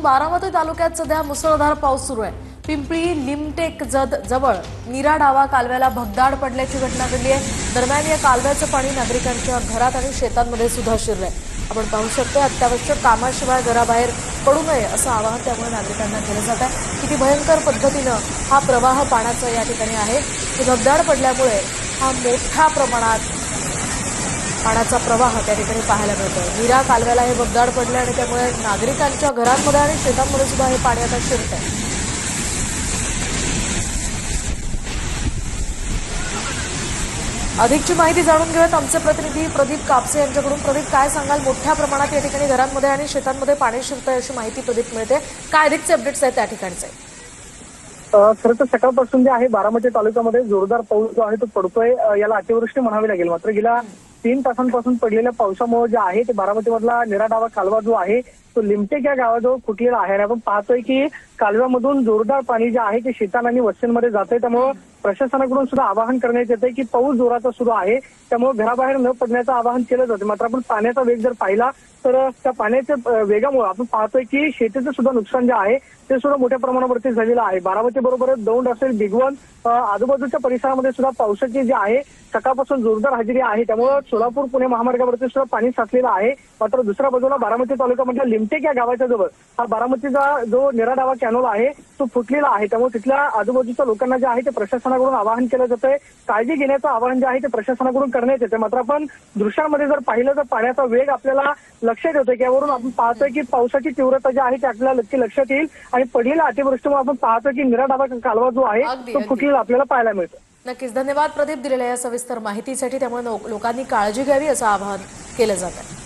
बारामती तालुक्यात सध्या मुसळधार पाऊस सुरू आहे। पिंपळी लिमटेक जवळ नीरा डावा कालव्याला भगदाड पडल्याची घटना घडली आहे। दरम्यान या कालव्याचं पाणी नागरिकांच्या घरात आणि शेतांमध्ये सुद्धा शिरलंय। आपण पाहू शकतो अत्यावश्यक कामाशिवाय घराबाहेर पडू नये असं आवाहन त्यामुळे नागरिकांना केलं जात आहे। किती भयंकर पद्धतीनं हा प्रवाह पाण्याचा या ठिकाणी आहे। भगदाड पडल्यामुळे हा मोठ्या प्रमाणात पाण्याचा प्रवाह त्या ठिकाणी पाहायला मिळतोय। नीरा कालव्याला हे भगदाड पडले आणि त्यामुळे नागरिकांच्या घरांमध्ये आणि शेतांमध्ये सुद्धा हे पाणी आता शिरतंय। अधिकची माहिती जाणून घेऊयात आमचे प्रतिनिधी प्रदीप कापसे यांच्याकडून। प्रदीप, काय सांगाल? मोठ्या प्रमाणात या ठिकाणी घरांमध्ये आणि शेतांमध्ये पाणी शिरतंय अशी माहिती प्रदीप मिळते। काय अधिकचे अपडेट्स आहेत त्या ठिकाणचे? खरं तर सकाळपासून जे आहे बारामती तालुक्यामध्ये जोरदार पाऊस जो आहे तो पडतोय। याला अतिवृष्टी म्हणावी लागेल। मात्र गेल्या 3 तासांपासून पडलेल्या पावसामुळे जे आहे ते बारामतीमधला नीरा डावा कालवा जो आहे तो लिमटेक या गावाजवळ फुटलेला आहे आणि आपण पाहतोय की कालव्यामधून जोरदार पाणी जे आहे ते शेतांना आणि वस्त्यांमध्ये जातंय। त्यामुळे प्रशासनाकडून सुद्धा आवाहन करण्यात येतंय की पाऊस जोराचा सुरू आहे, त्यामुळे घराबाहेर न पडण्याचं आवाहन केलं जातं। मात्र आपण पाण्याचा वेग जर पाहिला तर त्या पाण्याच्या वेगामुळे आपण पाहतोय की शेतीचं सुद्धा नुकसान जे आहे ते सुद्धा मोठ्या प्रमाणावरती झालेलं आहे। बारामती बरोबरच दौंड असेल, भिगवण आजूबाजूच्या परिसरामध्ये सुद्धा पावसाची जी आहे सकाळपासून जोरदार हजेरी आहे। त्यामुळे सोलापूर पुणे महामार्गावरती सुद्धा पाणी साचलेलं आहे। मात्र दुसऱ्या बाजूला बारामती तालुक्यामधल्या लिमटेक या गावाच्या जवळ हा बारामतीचा जो नीरा डावा कॅनॉल आहे तो फुटलेला आहे। त्यामुळे तिथल्या आजूबाजूच्या लोकांना जे आहे ते प्रशासनाकडून आवाहन केलं जातंय। काळजी घेण्याचं आवाहन जे आहे ते प्रशासनाकडून करण्यात येते। मात्र आपण दृश्यांमध्ये जर पाहिलं तर पाण्याचा वेग आपल्याला लक्षात येतोय की यावरून आपण पाहतोय की पावसाची तीव्रता जी आहे ती आपल्याला नक्की लक्षात येईल आणि पडलेल्या अतिवृष्टीमुळे आपण पाहतोय की नीरा डावा कालवा जो आहे तो फुटलेला आपल्याला पाहायला मिळतो। नक्कीच धन्यवाद प्रदीप दिलेल्या या सविस्तर माहितीसाठी। त्यामुळे लोकांनी काळजी घ्यावी असं आवाहन केलं जात आहे।